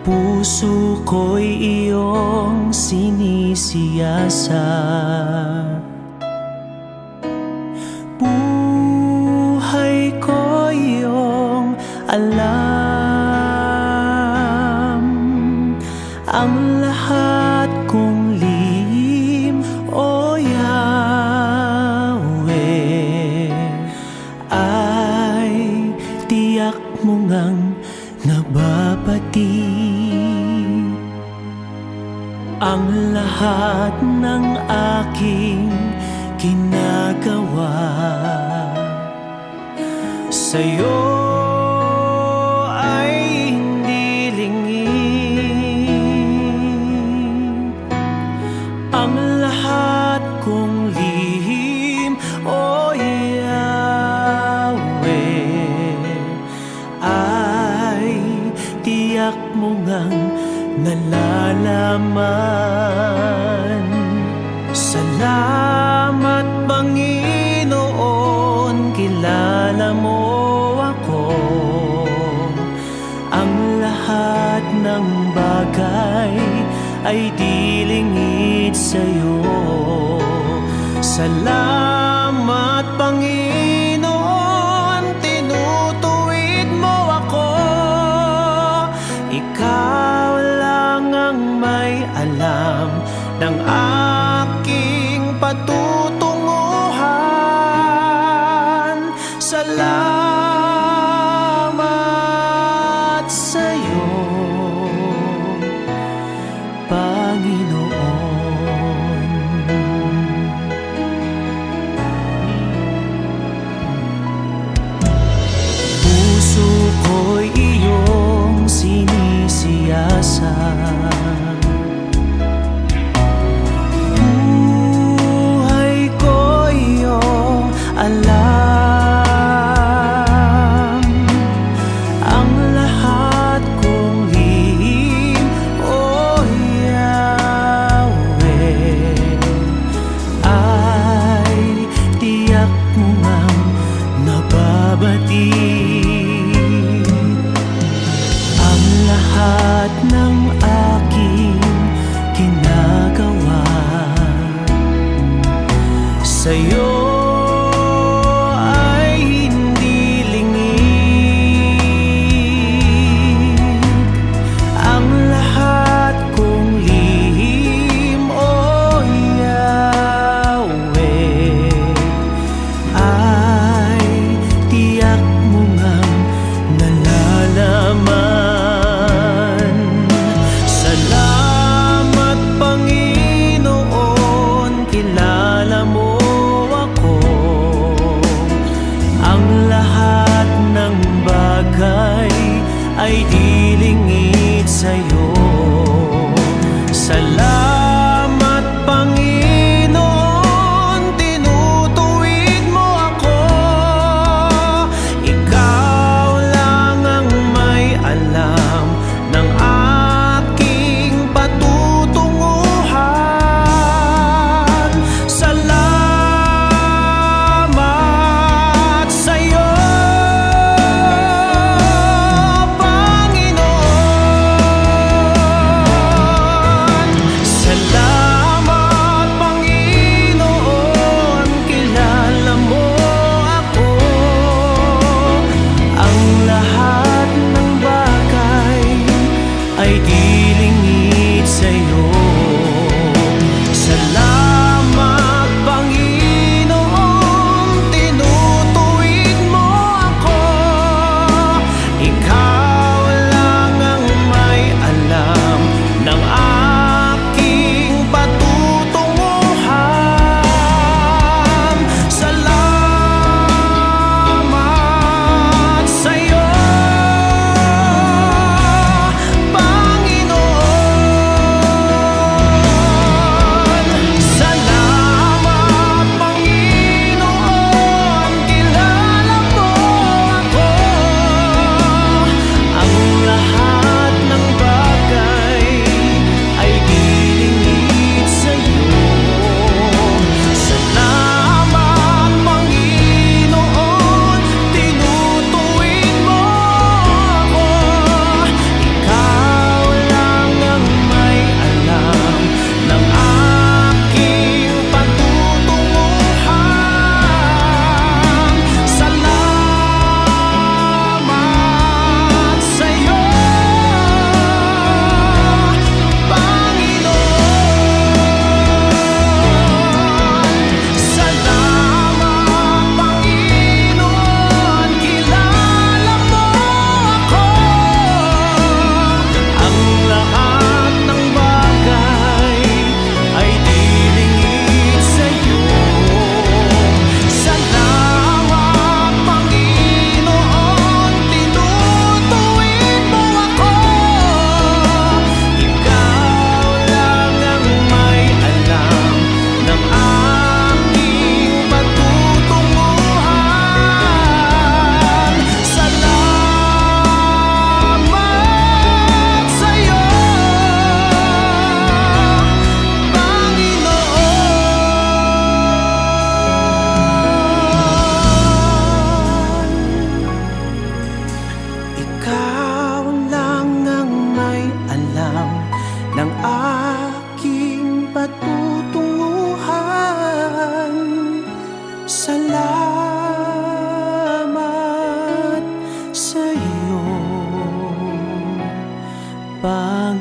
Puso ko'y iyong sinisiyasat, buhay ko iyong alam. Ang lahat kong lihim, O Yahweh, ay tiyak mo ngang nababati. Ang lahat ng aking ginagawa sa'yo ay hindi lingid. Ang lahat kong lihim, O Yahweh, ay tiyak mo ngang nalalaman. Salamat, Panginoon, kilala mo ako. Ang lahat ng bagay ay di lingid sa'yo. Salamat, Panginoon, tinutuwid mo ako. Ikaw lang ang may alam ng aking patutunguhan. Salamat sa'yo, Panginoon. Puso ko'y iyong sinisiyasat, buhay ko iyong alam. Ang lahat kong lihim, O Yahweh, ay tiyak mo ngang nababati. Ang lahat ng aking ginagawa sa'yo ay hindi lingid. Ang lahat kong lihim, O Yahweh, ay tiyak mo ngang nalalaman.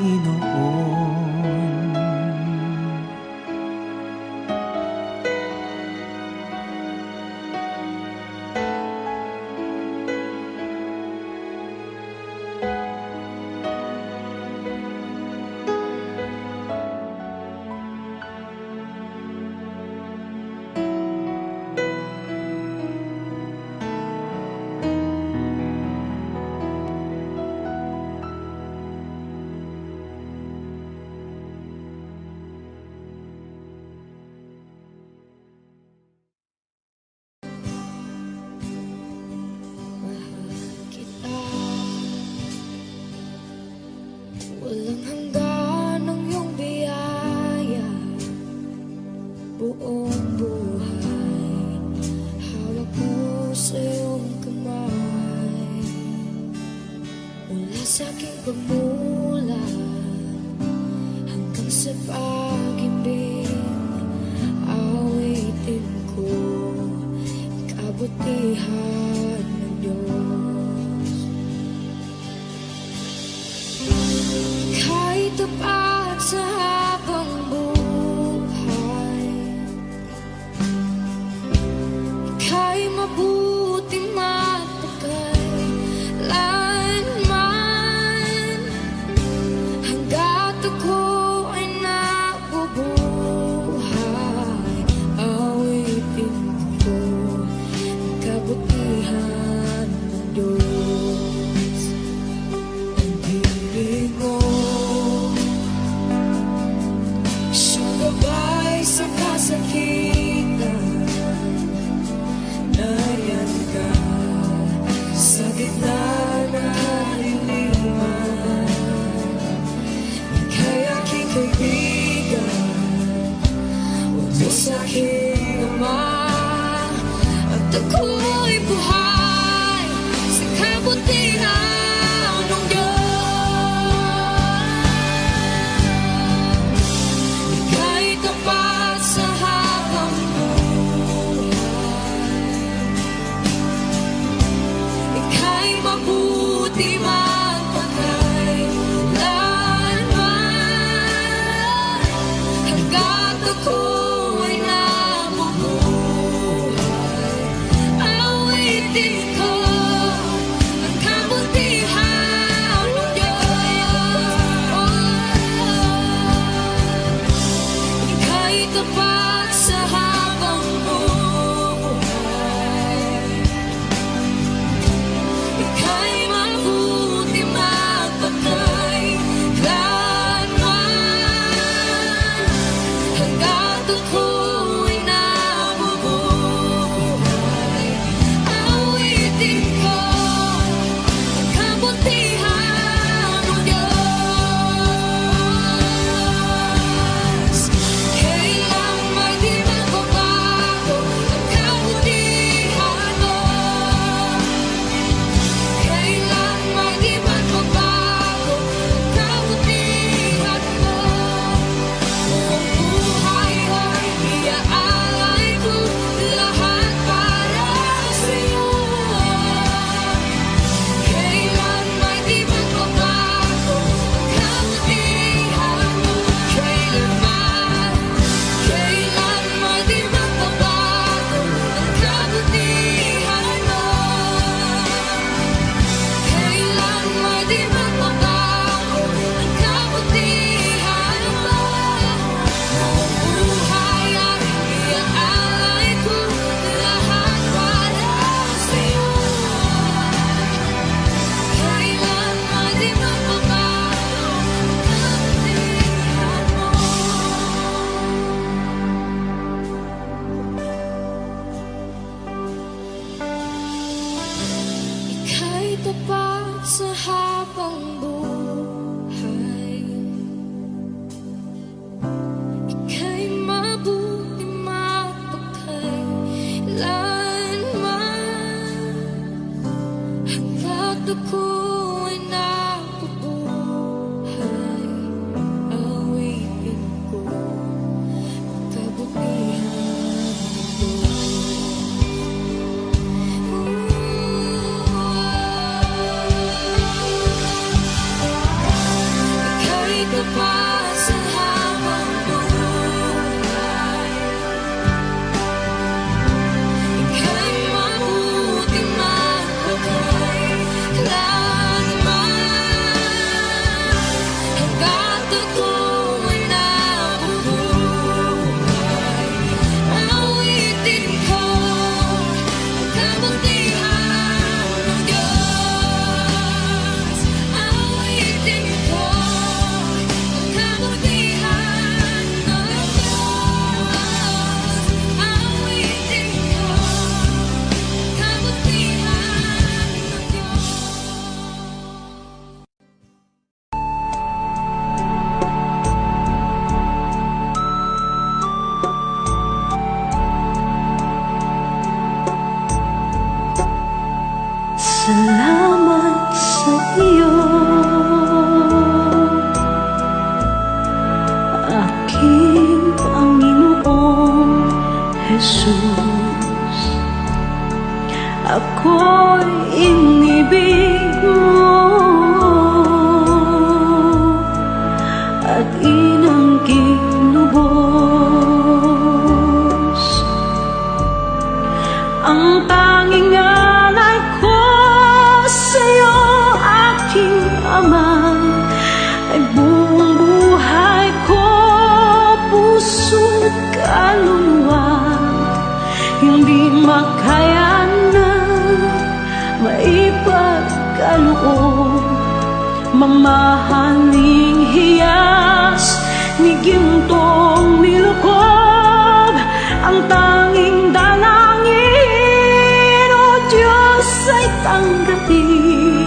Panginoon. Walang hanggan ang iyong biyaya, buong buhay hawak mo sa iyong kamay. Mula sa aking pagmulan hanggang sa pag-ibig, awitin ko kabutihan ng Diyos. Ika'y tapat sa habang buhay, ika'y mabuting mapagkailanman. Hanggat ako ay nabubuhay, awitin ko ang kabutihan ng Diyos. Ang hiling mo sumabay sa kasakitan, nariyan ka sa gitna ng kaliliman. Ika'y aking kaibigan, huwag mo sa'king ama, at ako'y buhay sa kabutihan ng Diyos. Ika'y tapat sa habang buhay, ika'y mabuti magpakailanman. Hanggat ako ay nabubuhay, awitin ko ang kabutihan ng Diyos. Ika'y tapat sa habang buhay, ika'y mabuti magpakailanman. Hanggat ako'y nabubuhay, awitin ko ang kabutihan ng Diyos. Kailang may di magbabago ang kabutihan mo, kailan may di magbabago ang kabutihan mo. Buong buhay ay iaalay ko lahat para sa'yo. Kailan may di magbabago ang kabutihan mo, kailanman, kailan may di magbabago ang kabutihan mo, kailan may di magbabago ang kabutihan mo. Buong buhay ay iaalay ko lahat para sa'yo. Kailan may di magbabago ang kabutihan mo. Ika'y tapat sa habang buhay, ika'y mabuti magpakailanman. Hanggat ako'y nabubuhay, awitin ko ang kabutihan ng Diyos. Ika'y Salamat sa iyo, aking Panginoong Jesus. Ako'y inibig mo at inangging lubos. Ang tanging alay ko sa'yo, aking Ama, ay buong buhay ko, puso't kaluluwa. Hindi makayanan, maipagkaloob, mamahaling hiyas ni gintong nilukob. Ang tanging dalangin, O Diyos, ay tanggapin.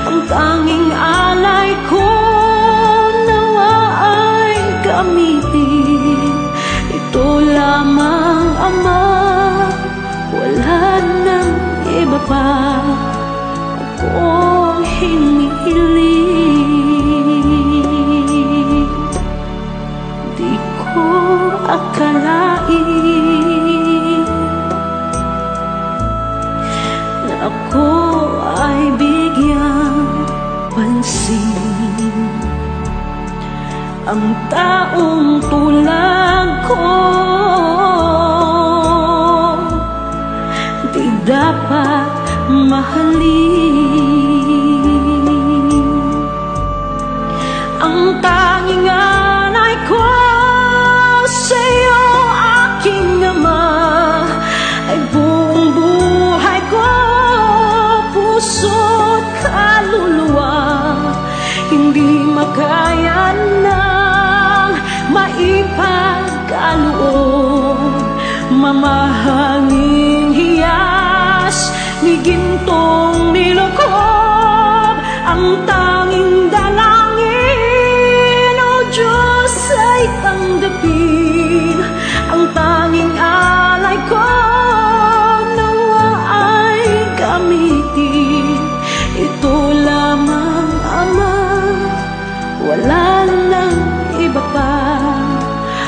Ang tanging alay ko, nawa ay gamitin. Ito lamang, Ama, wala nang iba pa akong hinihiling. Di ko akalain na ako ay bigyang pansin. Ang taong tulad ko di dapat mahalin. Ang tanging alay ko sa'yo, aking Ama, ay buong buhay ko, puso't kaluluwa. Hindi makayanang maipagkaloob, mamahaling hiyas ni gintong nilukob. Ang tanging dalangin, O Diyos, ay tanggapin. Ang tanging alay ko, nawa ay gamitin. Ito lamang, Ama, wala nang iba pa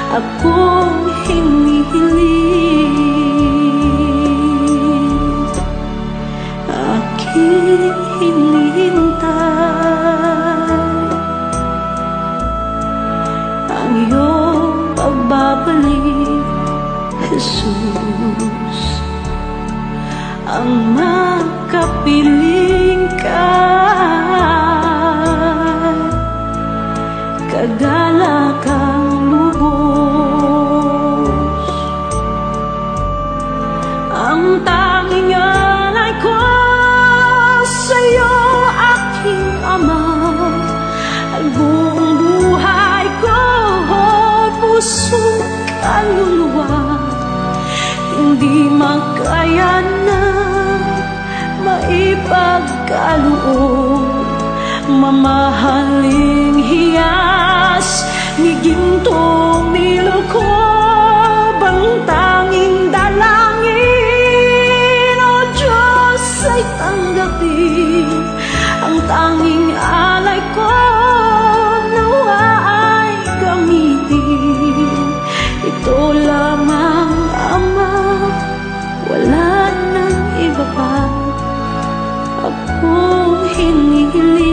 akong hinihiling. Aking hinihintay ang iyong pagbabalik, Jesus. Ang makapiling ka, kagalakang lubos. Ang tanging alay ko sa'yo, aking Ama, ay buong buhay ko, puso't kaluluwa. Hindi makayanan, maipagkaloob, mamahaling hiyas ni gintong nilukob. Ang tanging dalangin, O Diyos, ay tanggapin. Ang tanging alay ko, nawa ay gamitin. Ito lamang, Ama, wala nang iba pa akong hinihiling.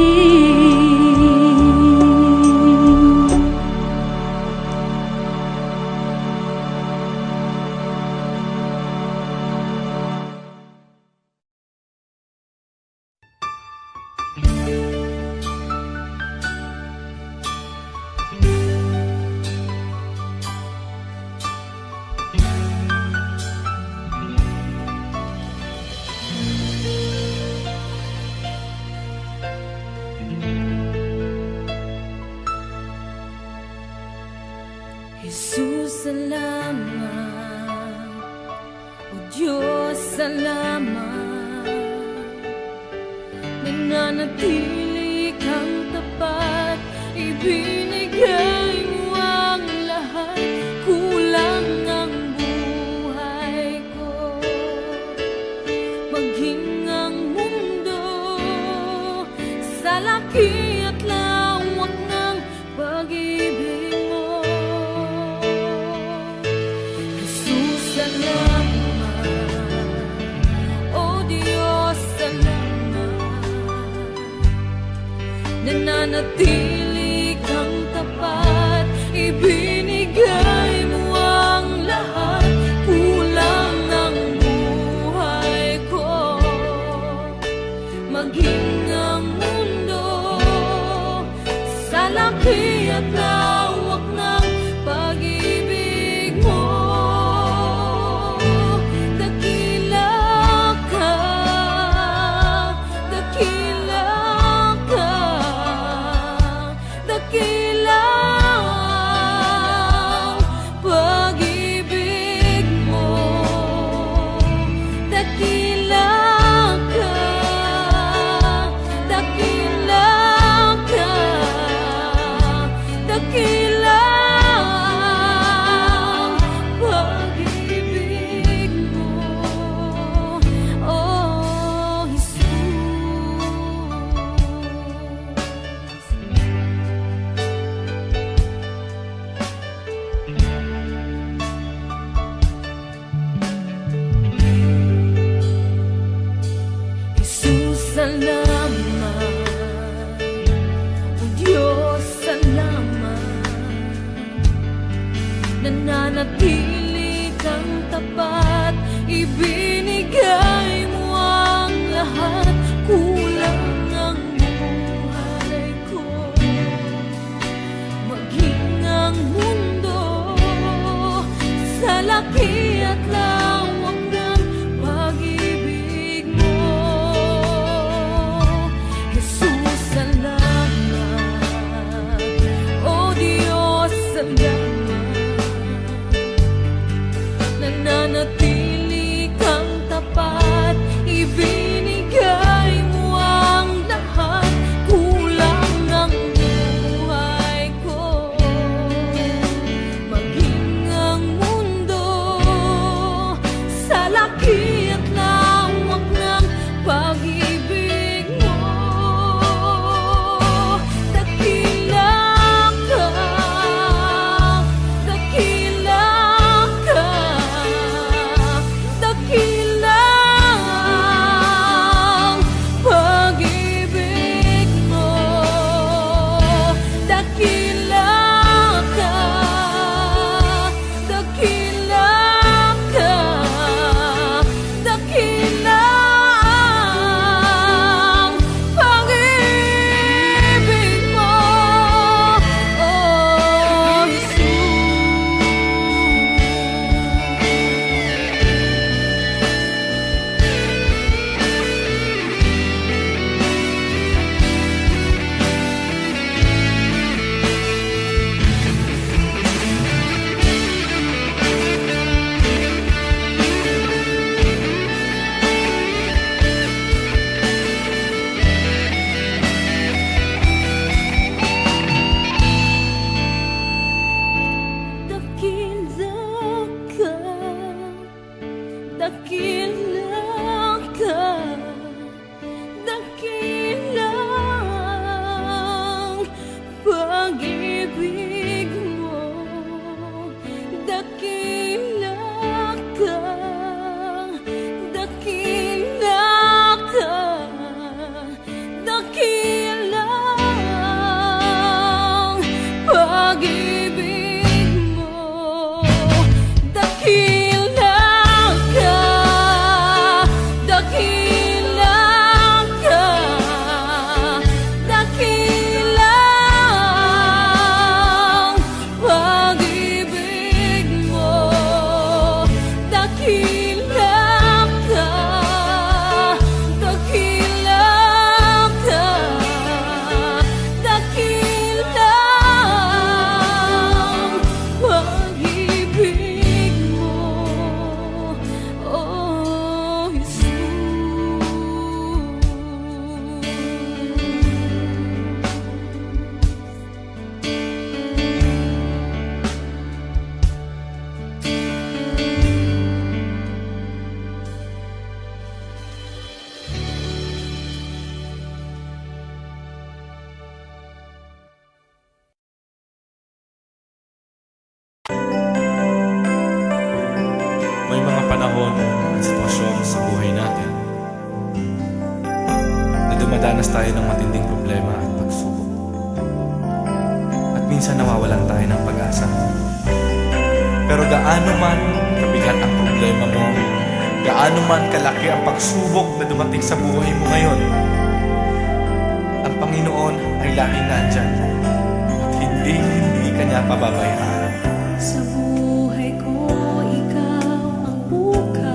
Jesus, salamat. O Diyos, salamat. Nananatili kang tapat, ibinigay mo ang lahat. Kulang ang buhay ko, maging ang mundo laki at lawak ng pag-ibig mo. Jesus, salamat. O Diyos, salamat. Nananatili kang tapat, ibinigay mo ang lahat. Kulang ang buhay ko, maging ang mundo sa laki at lawak ng pag-ibig mo. Dakila ka, dakila ka, dakila Dumadanas tayo ng matinding problema at pagsubok. At minsan nawawalan tayo ng pag-asa. Pero gaano man kabigat ang problema mo, gaano man kalaki ang pagsubok na dumating sa buhay mo ngayon, ang Panginoon ay laging nandyan at hindi ka niya pababayaan. Sa buhay ko, ikaw ang bukas.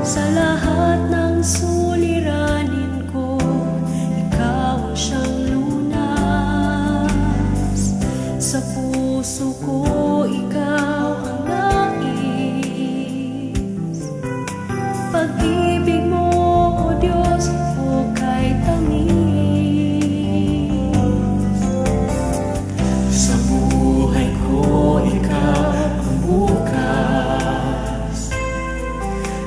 Sa lahat ng suliranin ko, ikaw ang siyang lunas. Sa puso ko, ikaw ang nais. Pag-ibig mo, O Diyos, hukay tamis. Sa buhay ko, ikaw ang bukas.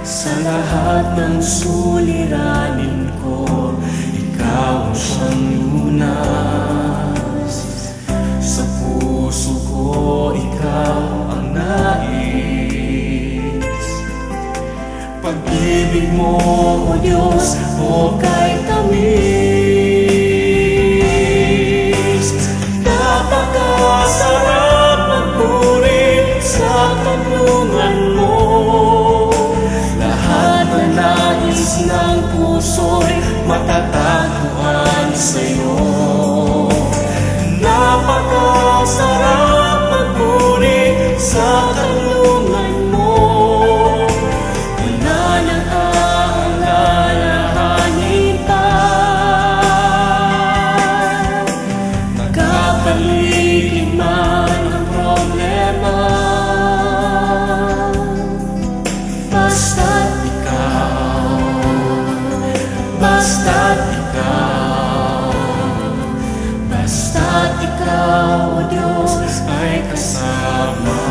Sa lahat ng suliranin ko, ikaw ang siyang lunas. Sa puso ko, ikaw ang nais. Pag-ibig mo, O Diyos, hukay tamis. Napakasarap magpuri sa kanlungan mo. Lahat na nais ng puso'y matatagpuan sa'yo. Napakasarap magpuri sa kanlungan mo. Wala nang aalalahanin pa. Nagkapaligid man ang problema, basta't ikaw, basta't ikaw, basta't ikaw, O Diyos, ay kasama.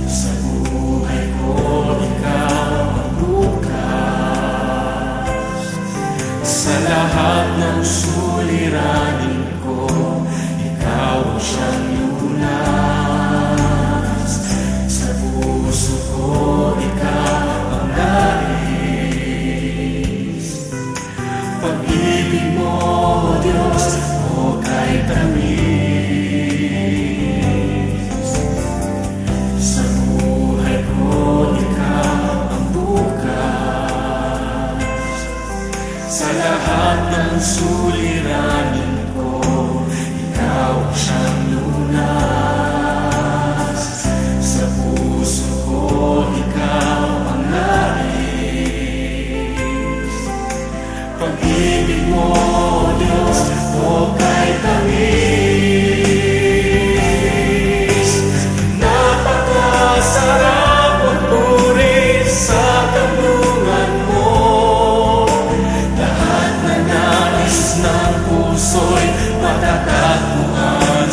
Sa buhay ko, ikaw ang bukas. Sa lahat ng suliranin ko, ikaw ang siyang lunas. Sa puso ko, ikaw ang nais. Pag-ibig mo, O Diyos, hukay tamis. Sa buhay ko, ikaw ang bukas. Sa lahat ng suliranin ko, ikaw ang siyang lunas. Sa puso ko, ikaw ang nais. Pag-ibig mo, O Diyos, hukay tamis. Napakasarap magpuri sa kanlungan mo. Lahat na nais ng puso'y matatagpuan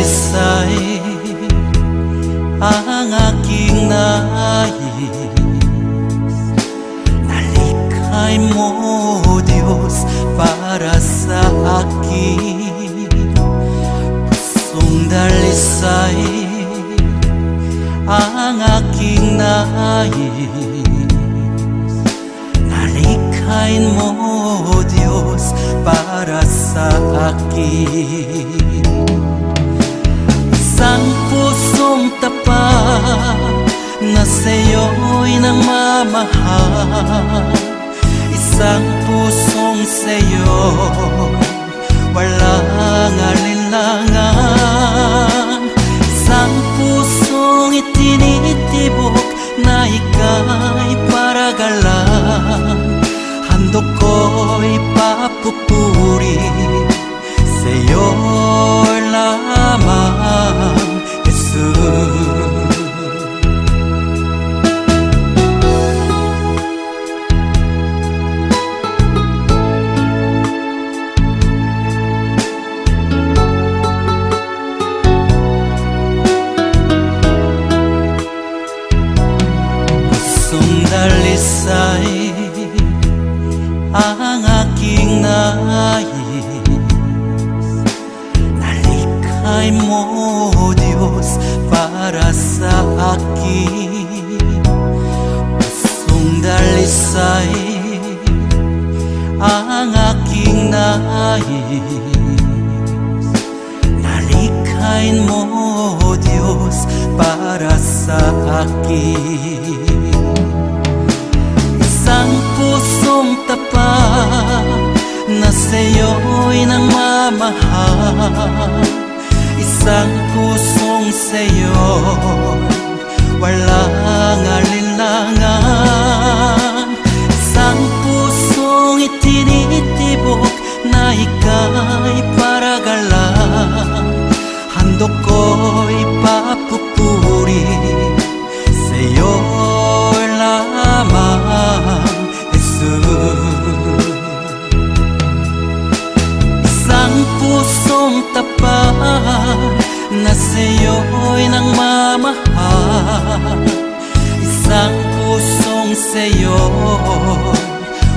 dalisay ang aking nais. Nalikhay mo, Diyos, para sa akin. Pusong dalisay ang aking nais. Nalikhain mo, Diyos, para sa akin. Isang pusong tapat na sa'yo'y nagmamahal. Isang pusong sa'yo walang alinlangan. Isang pusong itinitibok na ika'y paragalan. Handog ko'y papupuri sa'yo lamang, Jesus. Dalisay ang aking nais. Nalikhay mo, Diyos, para sa akin. Pusong dalisay ang aking nais. Nalikhain mo, Diyos, para sa akin. Isang pusong tapat na sa'yo'y nagmamahal. Isang pusong sa'yo walang alinlangan. Isang pusong itinitibok na ika'y paragalan. Handog ko'y papupuri sa'yo lamang, Jesus. Isang pusong tapat na sa'yo'y nagmamahal. Isang pusong sa'yo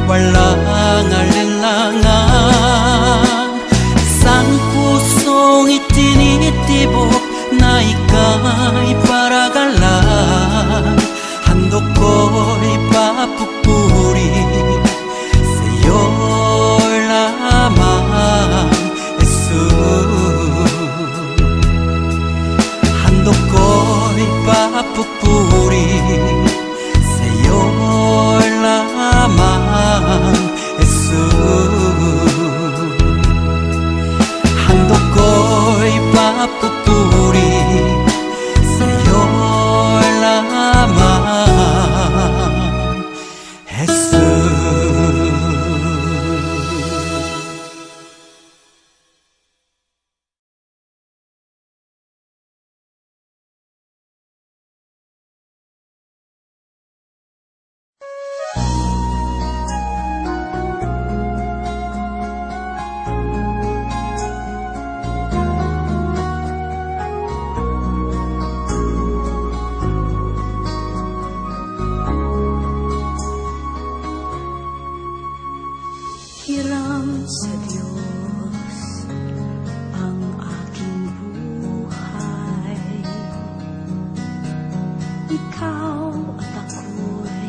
walang alinlangan. Isang pusong itinitibok na ika'y paragalan. Handog ko'y papupuri sa'yo lamang, Jesus. Handog ko'y papupuri sa'yo lamang, Jesus. Handog ko'y papupuri sa'yo lamang, Jesus. Hiram sa Diyos ang aking buhay. Ikaw at ako'y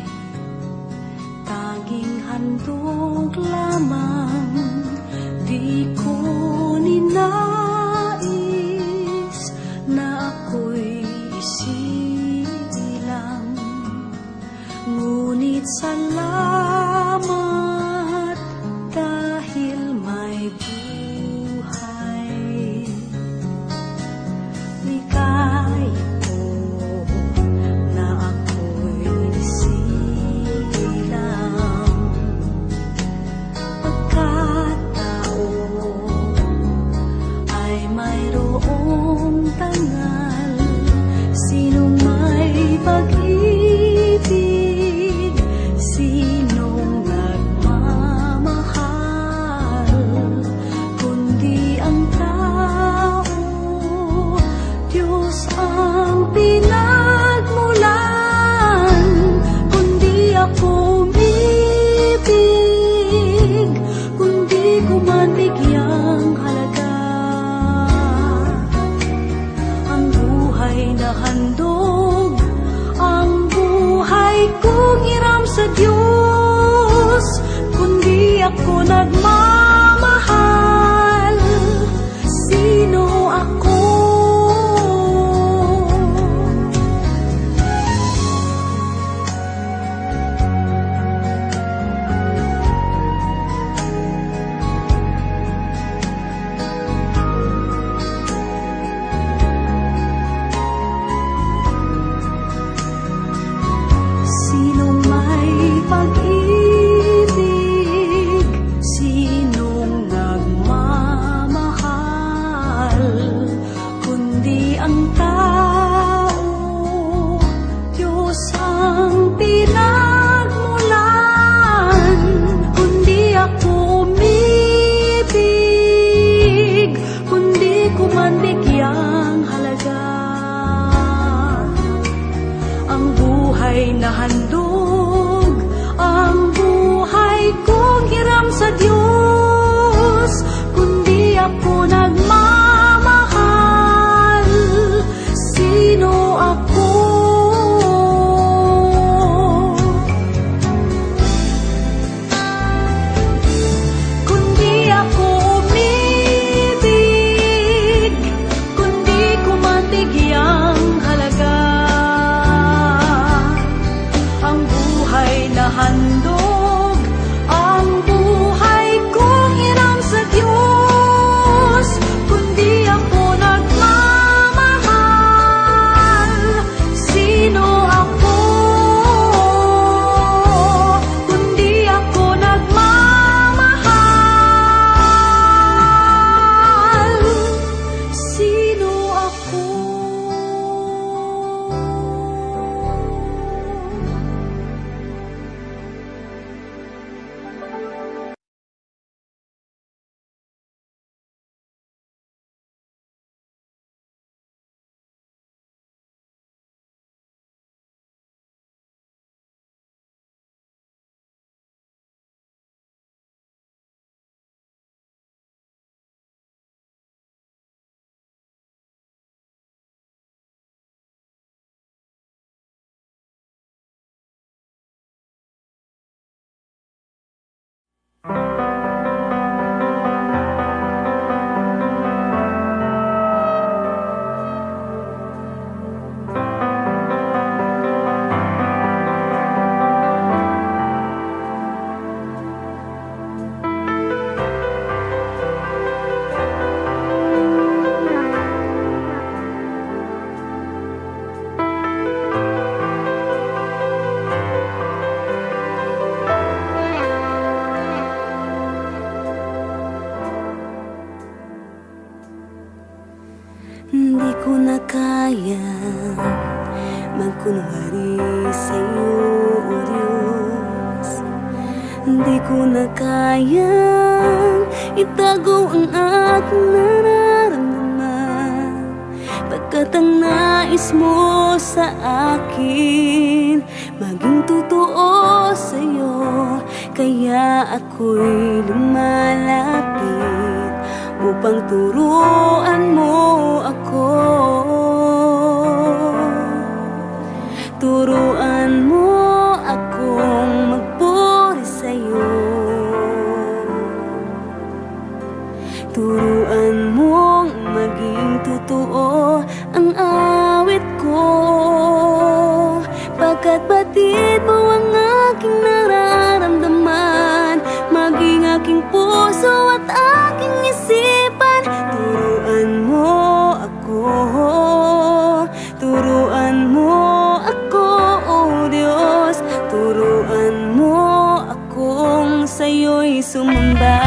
tanging handog lamang. Di ko ninais na ako'y isilang, ngunit salamat dahil may buhay. Ligaya ko na ako'y silang, pagkatao ay mayroong dangal. Sinong may pag-ibig, sinong nagmamahal, kundi ang tao ako. Sinong may pag-ibig, sinong nagmamahal, kundi ang tao, Diyos ang pinagmulan. Kundi ako umibig, kundi ko man bigyang halaga ang buhay na handog, ang buhay kong hiram sa Diyos. Kundi ako nagmamahal, sino ako? Kundi ako umibig, kundi ko man bigyang halaga ang buhay na handog, ang buhay kong hiram sa Diyos. Kundi ako nagmamahal, sino ako? Kundi ako nagmamahal, sino ako? Hindi ko na kaya magkunwari sa'yo, O Diyos. Hindi ko na kayang itago ang aking nararamdaman, pagkat ang nais mo sa akin maging totoo sa'yo. Kaya ako'y lumalapit upang turuan mo ako. Turuan mo akong magpuri sa'yo. Turuan mong maging totoo ang awit ko, pagkat batid mo ang aking nararamdaman, maging aking puso at aking isipan. Turuan mo ako, turuan mo ako, O Diyos. Turuan mo akong sa'yo'y sumamba.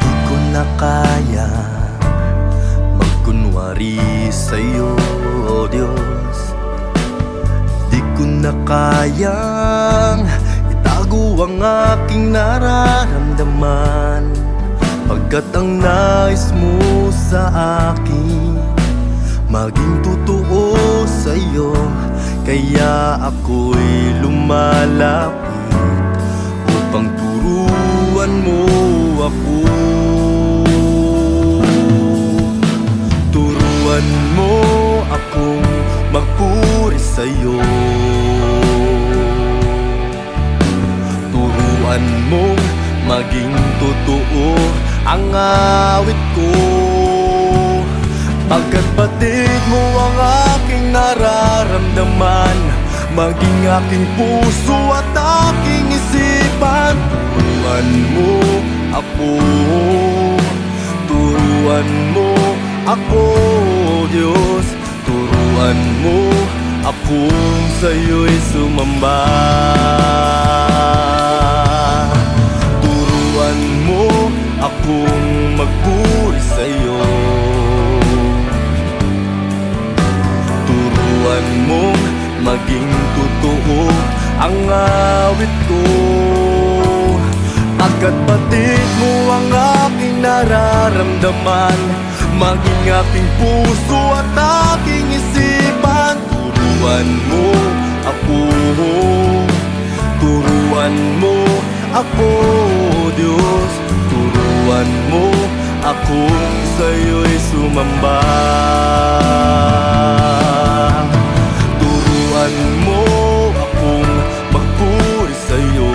Di ko na kaya magkunwari sa'yo, O Diyos. Di ko na kayang itago ang aking nararamdaman, pagkat ang nais mo sa akin maging totoo sa'yo. Kaya ako'y lumalapit upang turuan mo ako. Turuan mo akong magpuri sa'yo. Turuan mong maging totoo ang awit ko. Pagkat batid mo ang aking nararamdaman, maging aking puso at aking isipan. Turuan mo ako, turuan mo ako, Diyos. Turuan mo akong sa'yo'y sumamba. Turuan mo akong magpuri sa'yo. Turuan mong maging totoo ang awit ko. Pagkat batid mo ang aking nararamdaman, maging aking puso at aking isipan. Turuan mo ako, turuan mo ako, Diyos. Turuan mo akong sa'yo'y sumamba. Turuan mo akong magpuri sa'yo.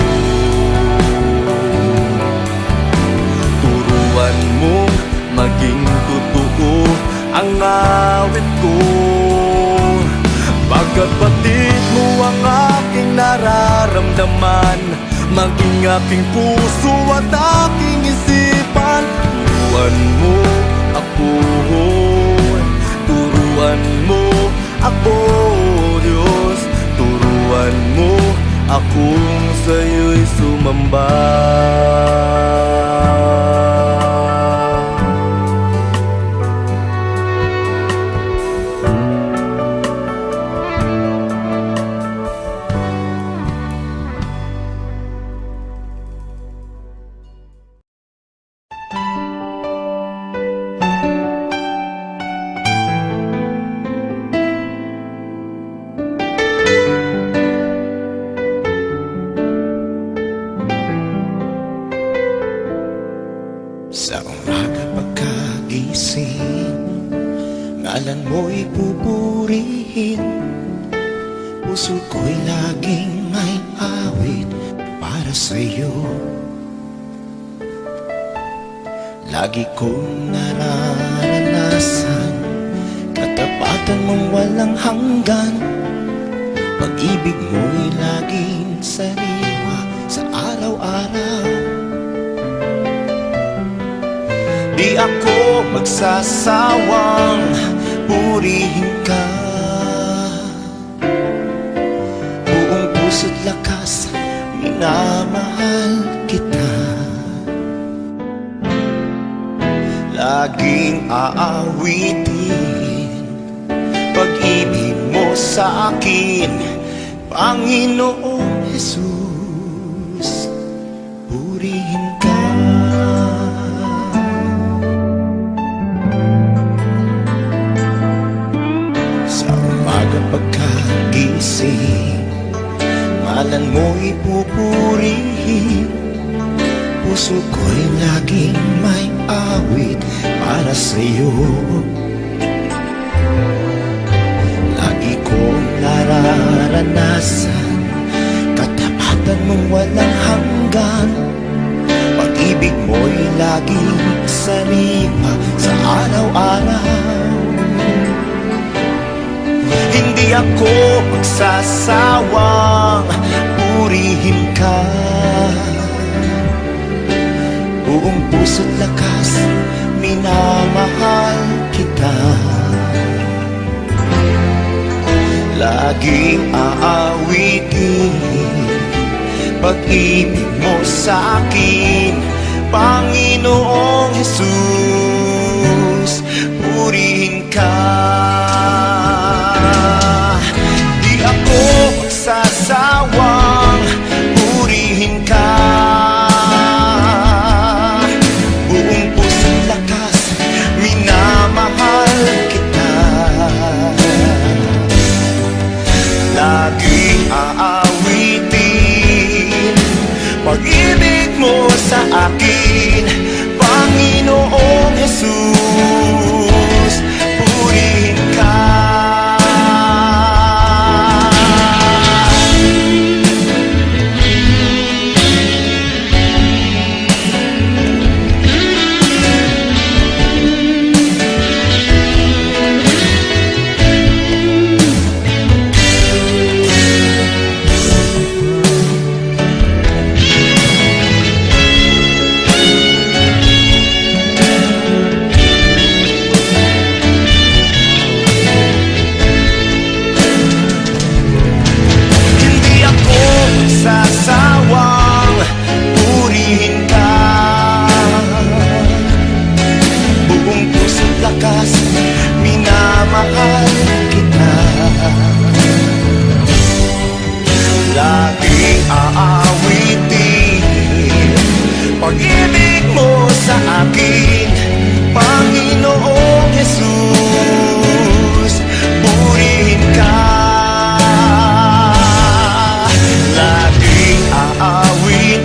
Turuan mong maging totoo ang awit ko. Pagkat batid mo ang aking nararamdaman, maging aking puso at aking isipan. Turuan mo ako, turuan mo ako, Diyos. Turuan mo akong sa'yo'y sumamba. Sa umaga pagkagising, ngalan mo'y pupurihin. Puso ko'y laging may awit para sa'yo. Lagi kong nararanasan katapatan mong walang hanggan. Pag-ibig mo'y laging sariwa sa araw-araw. Di ako magsasawang purihin ka. Buong puso't lakas, minamahal kita. Laging aawitin pag-ibig mo sa akin, Panginoong Jesus. Purihin ka. Pagkagising, ngalan mo'y pupurihin. Puso ko'y laging may awit para sa'yo. Lagi kong nararanasan katapatan mong walang hanggan. Pag-ibig mo'y laging sariwa sa araw-araw. Hindi ako magsasawang purihin ka. Buong puso't lakas, minamahal kita. Laging aawitin pag-ibig mo sa akin, Panginoong Jesus. Purihin ka. Magsasawang purihin ka. Buong puso't lakas, minamahal kita. Laging aawitin pag-ibig mo sa akin, Panginoong Jesus. Purihin ka.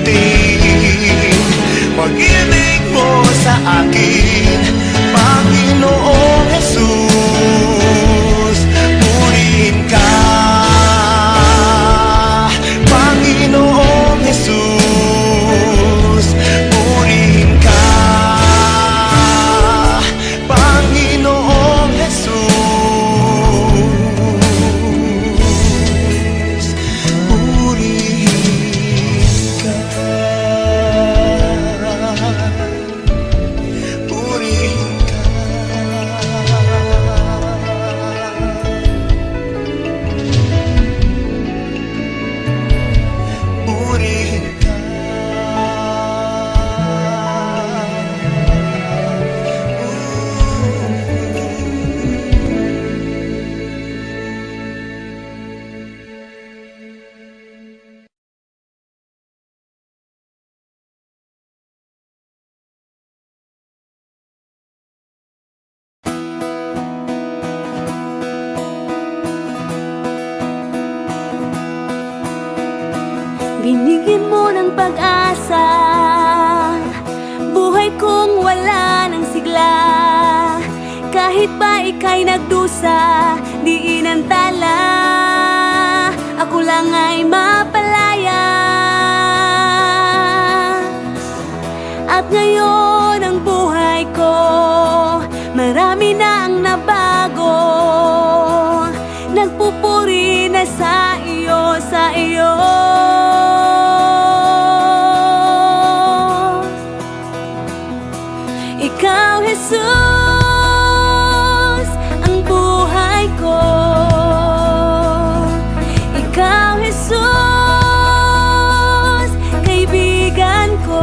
dumating. Pag-ibig mo sa akin, Panginoong Jesus, purihin ka. Panginoong Jesus, purihin ka. Panginoong Jesus, purihin ka. Purihin ka. Purihin ka. Binigyan mo ng pag-asa, buhay kong wala ng sigla. Kahit pa ika'y nagdusa, di inantala, ako lang ay mapalaya. At ngayon ang buhay ko, marami na ang nabago. Nagpupuri na sa iyo, sa iyo. Ikaw, Jesus, ang buhay ko. Ikaw, Jesus, kaibigan ko.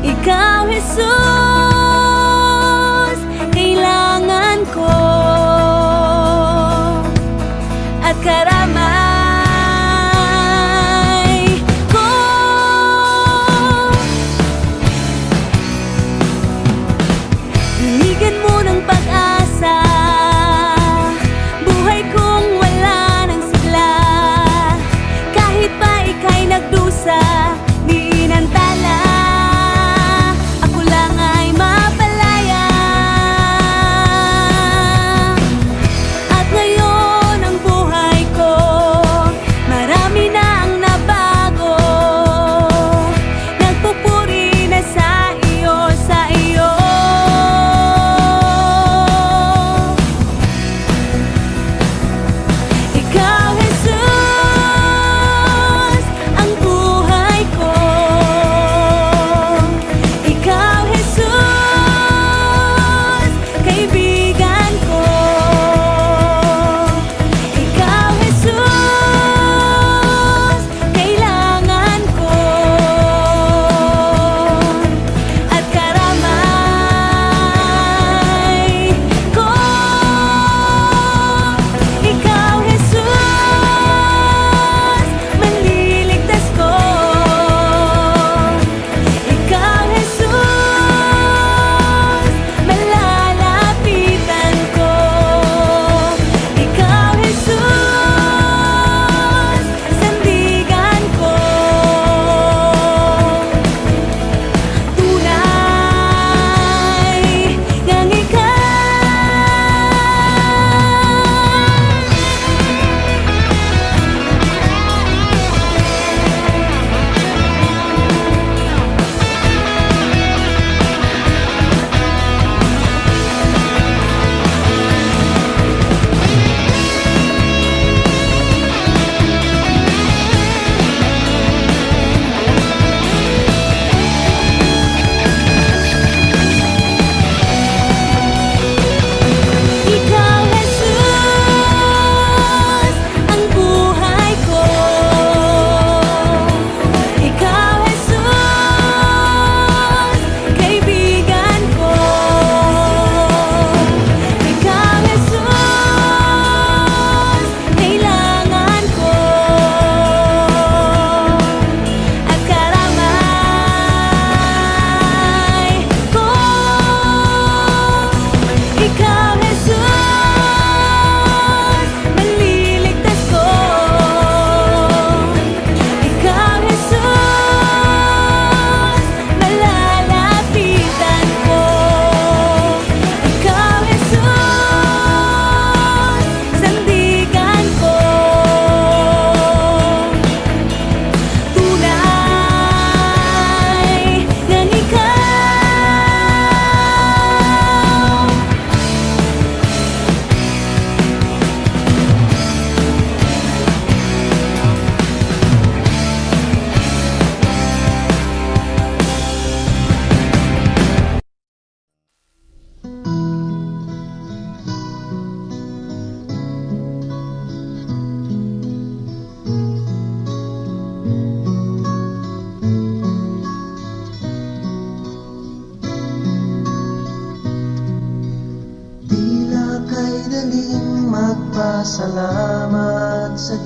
Ikaw, Jesus, kailangan ko. At karamay ko. Binigyan mo ng pag-asa, buhay kong wala ng sigla. Kahit pa ika'y nagdusa, di inantala, ako lang ay mapalaya. At ngayon ang buhay ko, marami na ang nabago. Nagpupuri na sa iyo, sa iyo. Ikaw, Jesus, ang buhay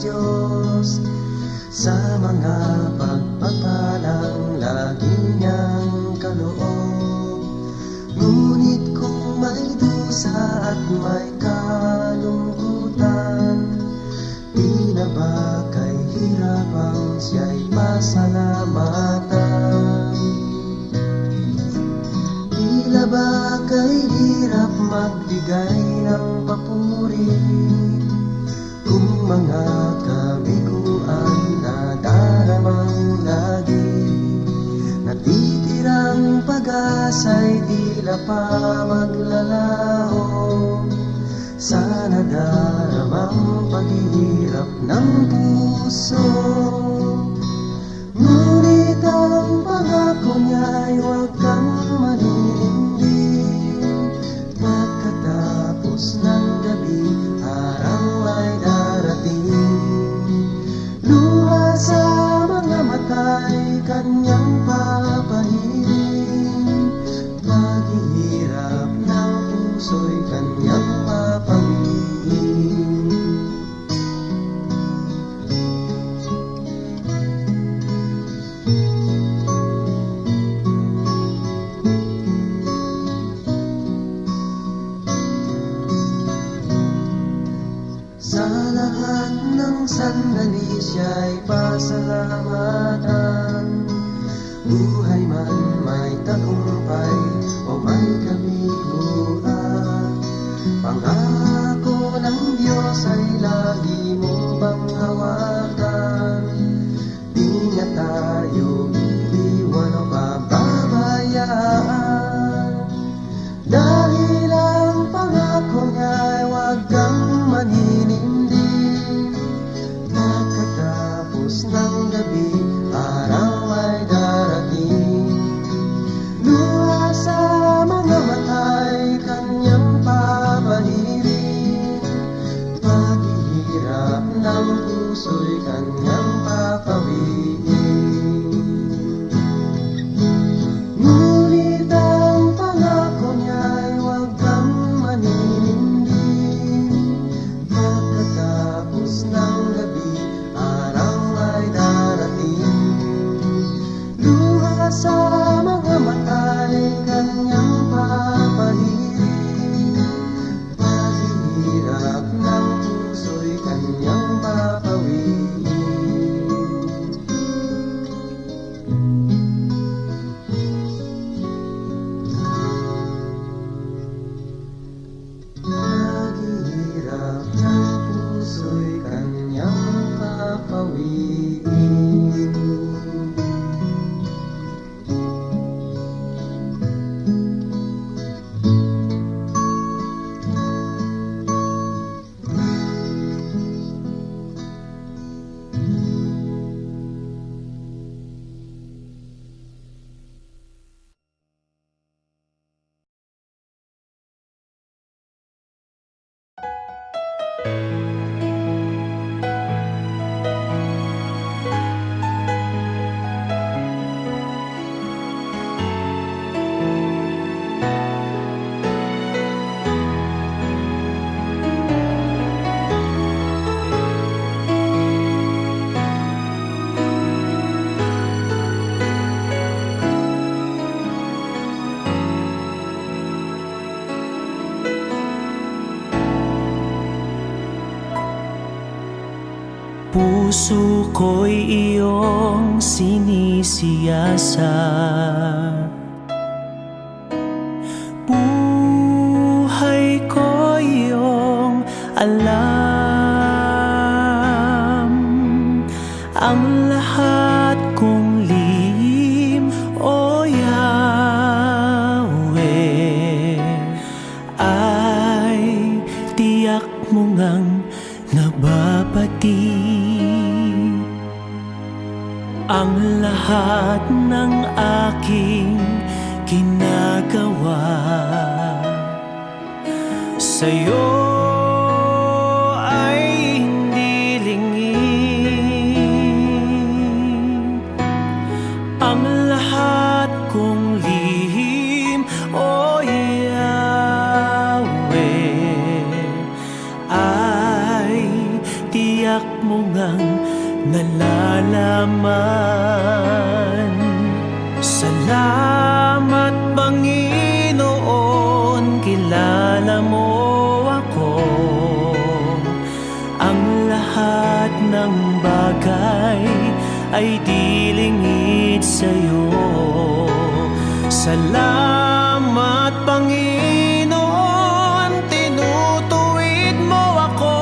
Diyos sa mga pagpapalang lagi niyang kaloob. Ngunit kung may dusa at may kalungkutan, di na ba kay hirapang siya'y pasalamatan? Tila ba kay hirap magbigay ng papuri kung mga kabiguan na daramang lagi? Natitirang pag-asa'y tila pa maglalaho sa nadaramang paghihirap ng puso. Ngunit ang pangako niya'y huwag kang maninindig. Pagkatapos ng gabi, araw ay darating. Luha sa mga mata'y kanyang papahiling. Paghihirap ng puso'y kanyang papawiin. Sa lahat ng sandali siya'y pasalamatan. Buhay man may tagumpay o may kabiguan, pangako ng Diyos ay lagi mong bang hawakan. Di niya tayo iiwan o pababayaan, dahil ang pangako niya'y huwag kang maninindig. Pagkatapos ng gabi, araw ay darating. Luha sa mga mata'y kanyang papahiring. Paghihirap ng puso'y kanyang papawiin. Ngunit ang pangako niya'y huwag kang maninindig. Pagkatapos ng gabi, araw ay darating. Luha sa mga mata'y kanyang papahiring. Paghihirap ng puso'y kanyang papawiin. Paghihirap ng puso'y kanyang papawiin. Puso ko'y iyong sinisiyasat, buhay ko'y iyong alam. Ang lahat kong lihim, O Yahweh, ay tiyak mo ngang nababati. Ang lahat ng aking ginagawa sa'yo ay hindi lingid. Ang lahat kong lihim, O Yahweh, ay tiyak mo nga Salamat Panginoon, kilala mo ako. Ang lahat ng bagay ay dilingid sa'yo. Salamat Panginoon, tinutuwid mo ako.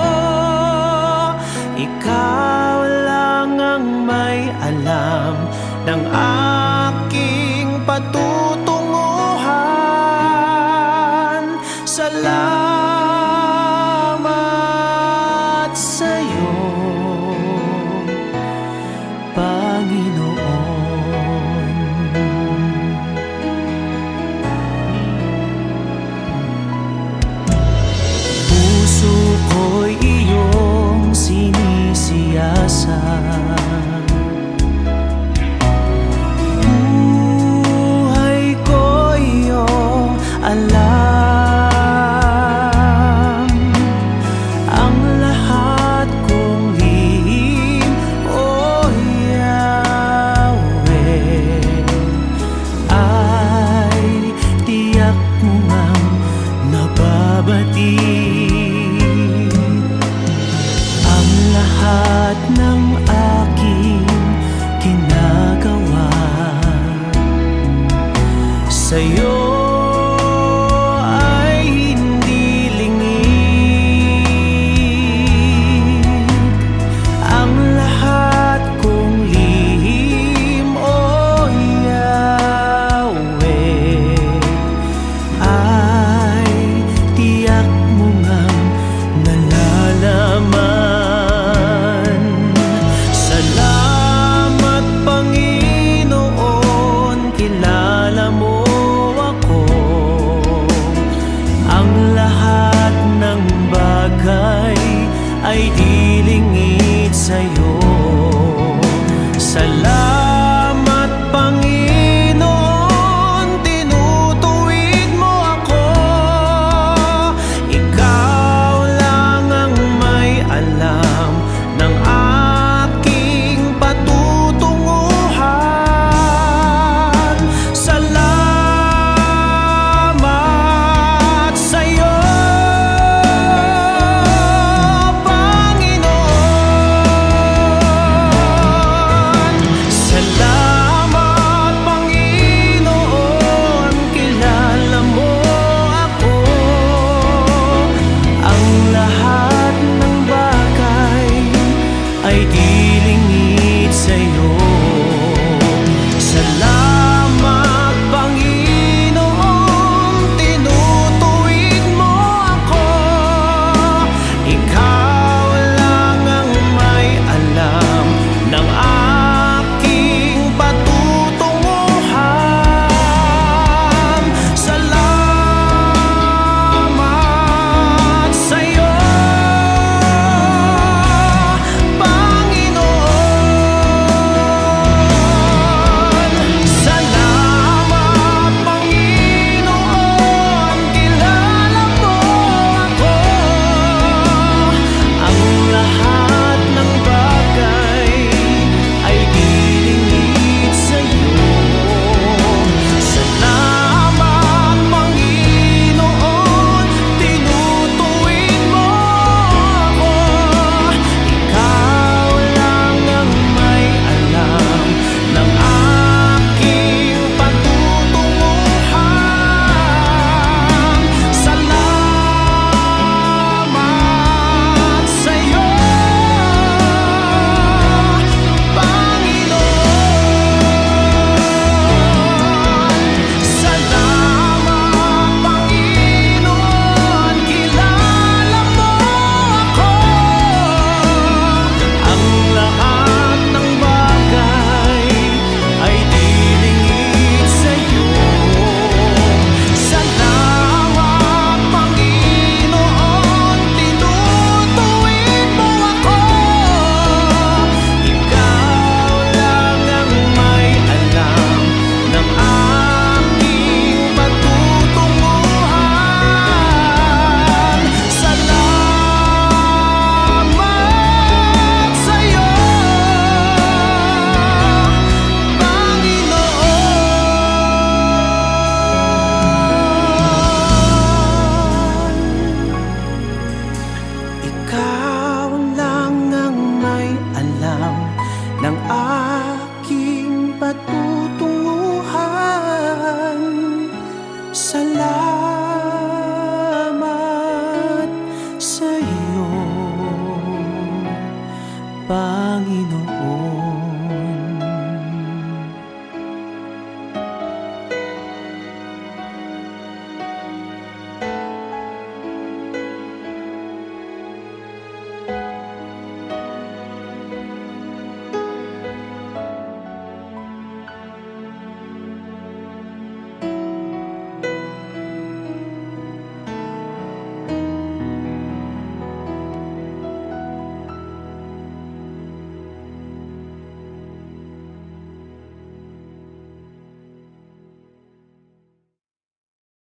Ikaw lang ang may alam ng aking patutunguhan. Salamat sa'yo, Panginoon. Puso ko'y iyong sinisiyasat. Alam ang lahat kong lihim, O Yahweh, ay tiyak mo ngang nababatid. Ang lahat ng aking ginagawa sa'yo kilala mo patuloy